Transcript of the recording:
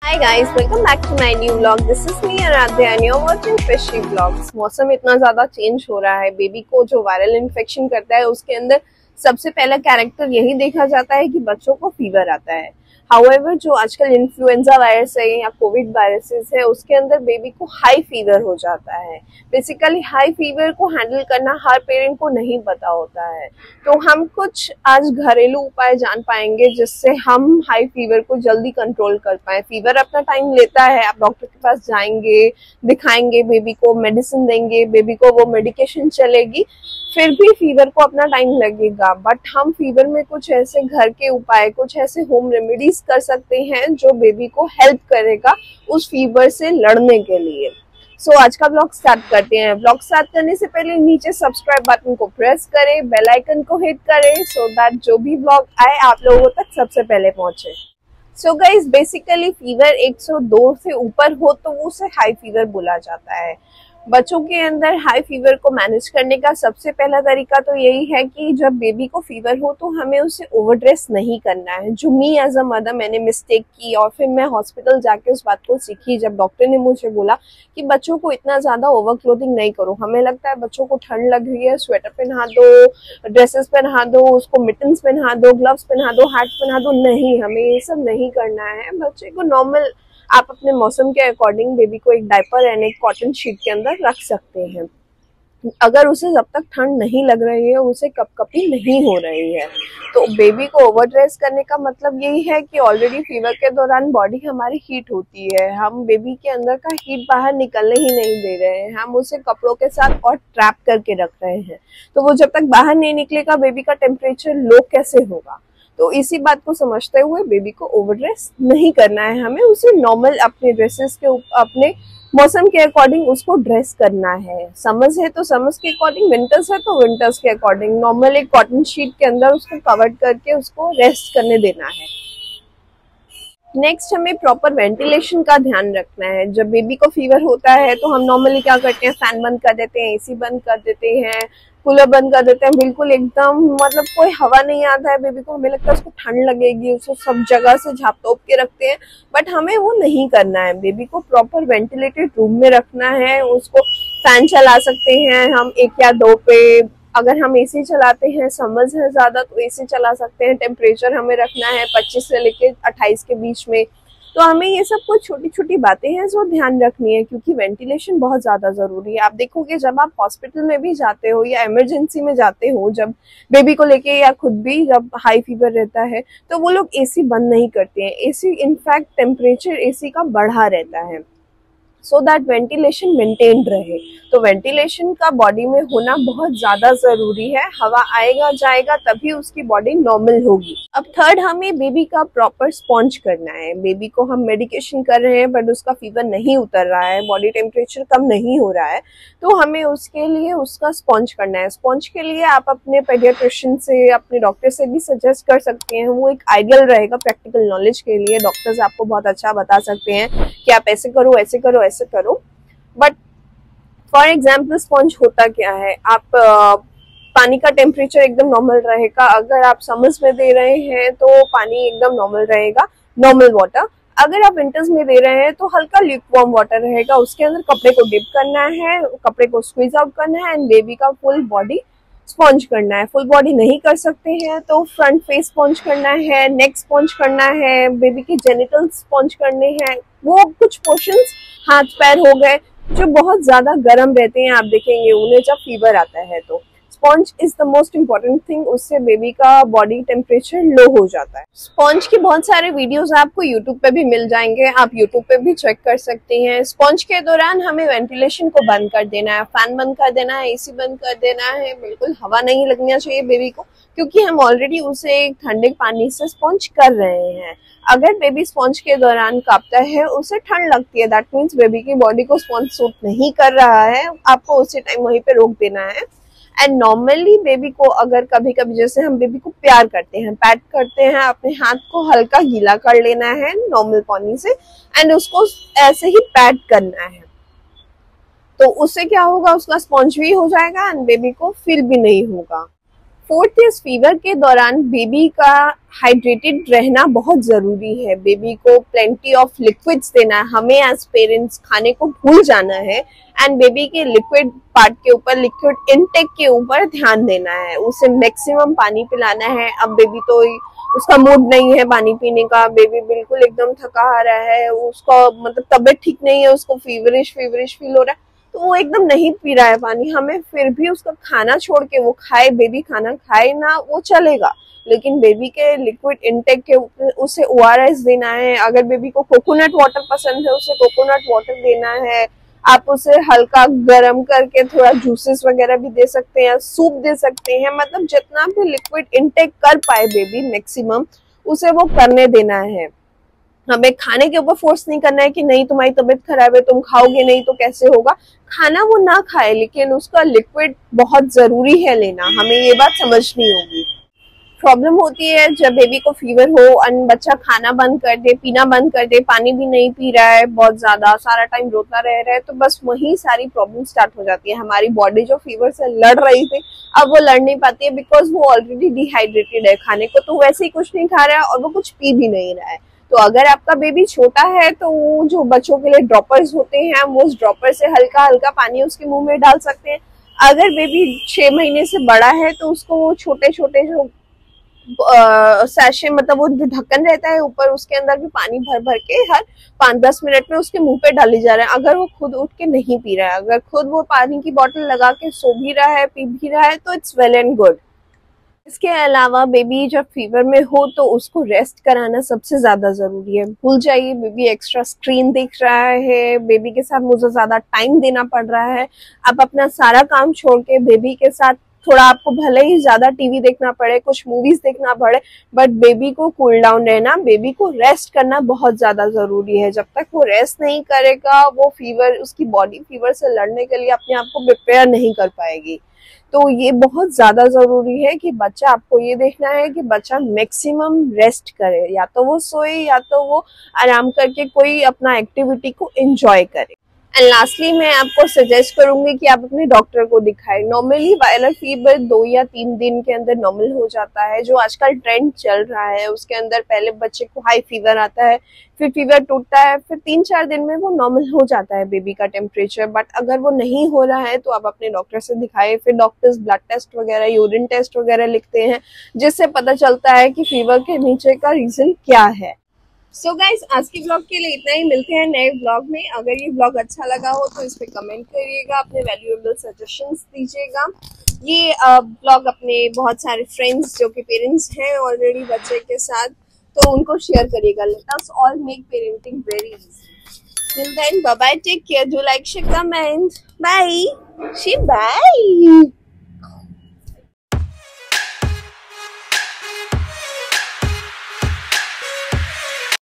Hi guys, welcome back to my new vlog. This is me Aradhya and you're watching Fishy Vlogs. मौसम इतना ज्यादा change हो रहा है, बेबी को जो वायरल इन्फेक्शन करता है उसके अंदर सबसे पहला कैरेक्टर यही देखा जाता है कि बच्चों को फीवर आता है। हाउएवर जो आजकल इन्फ्लुएंजा वायरस है या कोविड वायरसेस है उसके अंदर बेबी को हाई फीवर हो जाता है। बेसिकली हाई फीवर को हैंडल करना हर पेरेंट को नहीं पता होता है, तो हम कुछ आज घरेलू उपाय जान पाएंगे जिससे हम हाई फीवर को जल्दी कंट्रोल कर पाए। फीवर अपना टाइम लेता है, आप डॉक्टर के पास जाएंगे, दिखाएंगे, बेबी को मेडिसिन देंगे, बेबी को वो मेडिकेशन चलेगी, फिर भी फीवर को अपना टाइम लगेगा। बट हम फीवर में कुछ ऐसे घर के उपाय, कुछ ऐसे होम रेमेडीज कर सकते हैं जो बेबी को हेल्प करेगा उस फीवर से लड़ने के लिए। सो आज का ब्लॉग स्टार्ट करते हैं। ब्लॉग स्टार्ट करने से पहले नीचे सब्सक्राइब बटन को प्रेस करें, बेल आइकन को हिट करें सो दैट जो भी ब्लॉग आए आप लोगों तक सबसे पहले पहुंचे। सो गाइस, बेसिकली फीवर 102 से ऊपर हो तो उसे हाई फीवर बोला जाता है। बच्चों के अंदर हाई फीवर को मैनेज करने का सबसे पहला तरीका तो यही है कि जब बेबी को फीवर हो तो हमें उसे ओवरड्रेस नहीं करना है। जो मी एज अ मदर मैंने मिस्टेक की और फिर मैं हॉस्पिटल जाके उस बात को सीखी जब डॉक्टर ने मुझे बोला कि बच्चों को इतना ज्यादा ओवर क्लोथिंग नहीं करो। हमें लगता है बच्चों को ठंड लग रही है, स्वेटर पहना दो, ड्रेसेस पहना दो, उसको मिटन्स पहना दो, ग्लव्स पहना दो, हैट पहना दो। नहीं, हमें ये सब नहीं करना है। बच्चे को नॉर्मल आप अपने मौसम के अकॉर्डिंग बेबी को एक डायपर एंड एक कॉटन शीट के अंदर रख सकते हैं। अगर उसे जब तक ठंड नहीं लग रही है, उसे कपकपी नहीं हो रही है, तो बेबी को ओवरड्रेस करने का मतलब यही है कि ऑलरेडी फीवर के दौरान बॉडी हमारी हीट होती है, हम बेबी के अंदर का हीट बाहर निकलने ही नहीं दे रहे हैं, हम उसे कपड़ों के साथ और ट्रैप करके रख रहे हैं। तो वो जब तक बाहर नहीं निकलेगा बेबी का टेम्परेचर लो कैसे होगा। तो इसी बात को समझते हुए बेबी को ओवरड्रेस नहीं करना है, हमें उसे नॉर्मल अपने ड्रेसेस के अपने मौसम के अकॉर्डिंग उसको ड्रेस करना है। समर्स है तो समर्स के अकॉर्डिंग, विंटर्स है तो विंटर्स के अकॉर्डिंग नॉर्मल एक कॉटन शीट के अंदर उसको कवर करके उसको रेस्ट करने देना है। नेक्स्ट हमें प्रॉपर वेंटिलेशन का ध्यान रखना है। जब बेबी को फीवर होता है तो हम नॉर्मली क्या करते हैं, फैन बंद कर देते हैं, एसी बंद कर देते हैं, कूलर बंद कर देते हैं, बिल्कुल एकदम मतलब कोई हवा नहीं आता है बेबी को। हमें लगता है उसको ठंड लगेगी, उसको सब जगह से झाँप तोप के रखते हैं, बट हमें वो नहीं करना है। बेबी को प्रॉपर वेंटिलेटेड रूम में रखना है। उसको फैन चला सकते हैं हम 1 या 2 पे, अगर हम एसी चलाते हैं, समर्स है ज्यादा तो एसी चला सकते हैं। टेम्परेचर हमें रखना है 25 से लेके 28 के बीच में। तो हमें ये सब कुछ छोटी छोटी बातें हैं जो ध्यान रखनी है, क्योंकि वेंटिलेशन बहुत ज्यादा जरूरी है। आप देखोगे जब आप हॉस्पिटल में भी जाते हो या इमरजेंसी में जाते हो, जब बेबी को लेके या खुद भी जब हाई फीवर रहता है तो वो लोग एसी बंद नहीं करते हैं। एसी इनफैक्ट टेम्परेचर एसी का बढ़ा रहता है सो दैट वेंटिलेशन मेंटेन्ड रहे। तो वेंटिलेशन का बॉडी में होना बहुत ज्यादा जरूरी है। हवा आएगा जाएगा तभी उसकी बॉडी नॉर्मल होगी। अब थर्ड, हमें बेबी का प्रॉपर स्पॉन्ज करना है। बेबी को हम मेडिकेशन कर रहे हैं बट उसका फीवर नहीं उतर रहा है, बॉडी टेम्परेचर कम नहीं हो रहा है, तो हमें उसके लिए उसका स्पॉन्ज करना है। स्पॉन्ज के लिए आप अपने पेडियाट्रिशियन से, अपने डॉक्टर से भी सजेस्ट कर सकते हैं, वो एक आइडियल रहेगा प्रैक्टिकल नॉलेज के लिए। डॉक्टर्स आपको बहुत अच्छा बता सकते हैं कि आप ऐसे करो, ऐसे करो, ऐसे करो। बट फॉर एग्जाम्पल स्पॉन्ज होता क्या है, आप पानी का टेम्परेचर एकदम नॉर्मल रहेगा। अगर आप समर्स में दे रहे हैं तो पानी एकदम नॉर्मल रहेगा, नॉर्मल वाटर। अगर आप विंटर्स में दे रहे हैं तो हल्का ल्यूकवार्म वाटर रहेगा। उसके अंदर कपड़े को डिप करना है, कपड़े को स्क्वीज आउट करना है एंड बेबी का फुल बॉडी स्पॉन्ज करना है। फुल बॉडी नहीं कर सकते हैं तो फ्रंट फेस स्पॉन्ज करना है, नेक स्पॉन्ज करना है, बेबी के जेनिटल स्पॉन्ज करने हैं। वो कुछ पोर्शंस हाथ पैर हो गए जो बहुत ज्यादा गर्म रहते हैं, आप देखेंगे उन्हें जब फीवर आता है तो sponge is the most important thing. उससे बेबी का बॉडी टेम्परेचर लो हो जाता है। स्पॉन्ज के बहुत सारे वीडियोस आपको यूट्यूब पे भी मिल जाएंगे, आप यूट्यूब पे भी चेक कर सकते हैं। स्पॉन्ज के दौरान हमें वेंटिलेशन को बंद कर देना है, फैन बंद कर देना है, एसी बंद कर देना है, बिल्कुल हवा नहीं लगना चाहिए बेबी को, क्योंकि हम ऑलरेडी उसे ठंडे पानी से स्पॉन्ज कर रहे हैं। अगर बेबी स्पॉन्ज के दौरान कांपता है, उसे ठंड लगती है, दैट मीन्स बेबी की बॉडी को स्पॉन्ज सूट नहीं कर रहा है, आपको उसी टाइम वहीं पे रोक देना है। एंड नॉर्मली बेबी को अगर कभी कभी जैसे हम बेबी को प्यार करते हैं, पैट करते हैं, अपने हाथ को हल्का गीला कर लेना है नॉर्मल पानी से एंड उसको ऐसे ही पैट करना है, तो उससे क्या होगा, उसका स्पॉन्ज भी हो जाएगा एंड बेबी को फील भी नहीं होगा। 4th इज फीवर के दौरान बेबी का हाइड्रेटेड रहना बहुत जरूरी है। बेबी को प्लेंटी ऑफ लिक्विड्स देना है। हमें एज पेरेंट्स खाने को भूल जाना है एंड बेबी के लिक्विड पार्ट के ऊपर, लिक्विड इनटेक के ऊपर ध्यान देना है। उसे मैक्सिमम पानी पिलाना है। अब बेबी तो उसका मूड नहीं है पानी पीने का, बेबी बिल्कुल एकदम थका आ रहा है, उसका मतलब तबीयत ठीक नहीं है, उसको फीवरिश फील हो रहा है, तो वो एकदम नहीं पी रहा है पानी। हमें फिर भी उसका खाना छोड़ के वो खाए, बेबी खाना खाए ना, वो चलेगा, लेकिन बेबी के लिक्विड इनटेक के ऊपर उसे ORS देना है। अगर बेबी को कोकोनट वाटर पसंद है, उसे कोकोनट वाटर देना है। आप उसे हल्का गर्म करके थोड़ा जूसेस वगैरह भी दे सकते हैं, सूप दे सकते हैं। मतलब जितना भी लिक्विड इनटेक कर पाए बेबी मैक्सिमम, उसे वो करने देना है। हमें खाने के ऊपर फोर्स नहीं करना है कि नहीं तुम्हारी तबीयत खराब है, तुम खाओगे नहीं तो कैसे होगा। खाना वो ना खाए, लेकिन उसका लिक्विड बहुत जरूरी है लेना। हमें ये बात समझनी होगी। प्रॉब्लम होती है जब बेबी को फीवर हो और बच्चा खाना बंद कर दे, पीना बंद कर दे, पानी भी नहीं पी रहा है, बहुत ज्यादा सारा टाइम रोता रह रहा है, तो बस वही सारी प्रॉब्लम स्टार्ट हो जाती है। हमारी बॉडी जो फीवर से लड़ रही थी, अब वो लड़ नहीं पाती है, बिकॉज वो ऑलरेडी डिहाइड्रेटेड है। खाने को तो वैसे ही कुछ नहीं खा रहा है और वो कुछ पी भी नहीं रहा है। तो अगर आपका बेबी छोटा है तो वो जो बच्चों के लिए ड्रॉपर्स होते हैं, वो उस ड्रॉपर से हल्का हल्का पानी उसके मुंह में डाल सकते हैं। अगर बेबी 6 महीने से बड़ा है तो उसको वो छोटे छोटे जो सैशे, मतलब वो जो ढक्कन रहता है ऊपर, उसके अंदर भी पानी भर भर के हर 5-10 मिनट में उसके मुंह पे डाली जा रहा है। अगर वो खुद उठ के नहीं पी रहा है, अगर खुद वो पानी की बोतल लगा के सो भी रहा है, पी भी रहा है, तो इट्स वेल एंड गुड। इसके अलावा बेबी जब फीवर में हो तो उसको रेस्ट कराना सबसे ज्यादा जरूरी है। भूल जाइए बेबी एक्स्ट्रा स्क्रीन देख रहा है, बेबी के साथ मुझे ज्यादा टाइम देना पड़ रहा है। आप अपना सारा काम छोड़ के बेबी के साथ, थोड़ा आपको भले ही ज्यादा टीवी देखना पड़े, कुछ मूवीज देखना पड़े, बट बेबी को कूल डाउन रहना, बेबी को रेस्ट करना बहुत ज्यादा जरूरी है। जब तक वो रेस्ट नहीं करेगा, वो फीवर, उसकी बॉडी फीवर से लड़ने के लिए अपने आप को प्रिपेयर नहीं कर पाएगी। तो ये बहुत ज्यादा जरूरी है कि बच्चा, आपको ये देखना है कि बच्चा मैक्सिमम रेस्ट करे, या तो वो सोए या तो वो आराम करके कोई अपना एक्टिविटी को एंजॉय करे। एंड लास्टली मैं आपको सजेस्ट करूंगी कि आप अपने डॉक्टर को दिखाएं। नॉर्मली वायरल फीवर 2 या 3 दिन के अंदर नॉर्मल हो जाता है। जो आजकल ट्रेंड चल रहा है उसके अंदर पहले बच्चे को हाई फीवर आता है, फिर फीवर टूटता है, फिर 3-4 दिन में वो नॉर्मल हो जाता है बेबी का टेम्परेचर। बट अगर वो नहीं हो रहा है तो आप अपने डॉक्टर से दिखाएं। फिर डॉक्टर्स ब्लड टेस्ट वगैरह, यूरिन टेस्ट वगैरह लिखते हैं, जिससे पता चलता है कि फीवर के नीचे का रीजन क्या है। सो गाइज, आज के ब्लॉग के लिए इतना ही। मिलते हैं नए ब्लॉग में। अगर ये ब्लॉग अच्छा लगा हो तो इस पे कमेंट करिएगा, अपने वैल्यूएबल सजेशंस दीजिएगा। ये ब्लॉग अपने बहुत सारे फ्रेंड्स जो कि पेरेंट्स हैं ऑलरेडी बच्चे के साथ, तो उनको शेयर करिएगा। Let us all make parenting very easy. Till then, bye bye, take care, do like, share, comment, bye, she bye.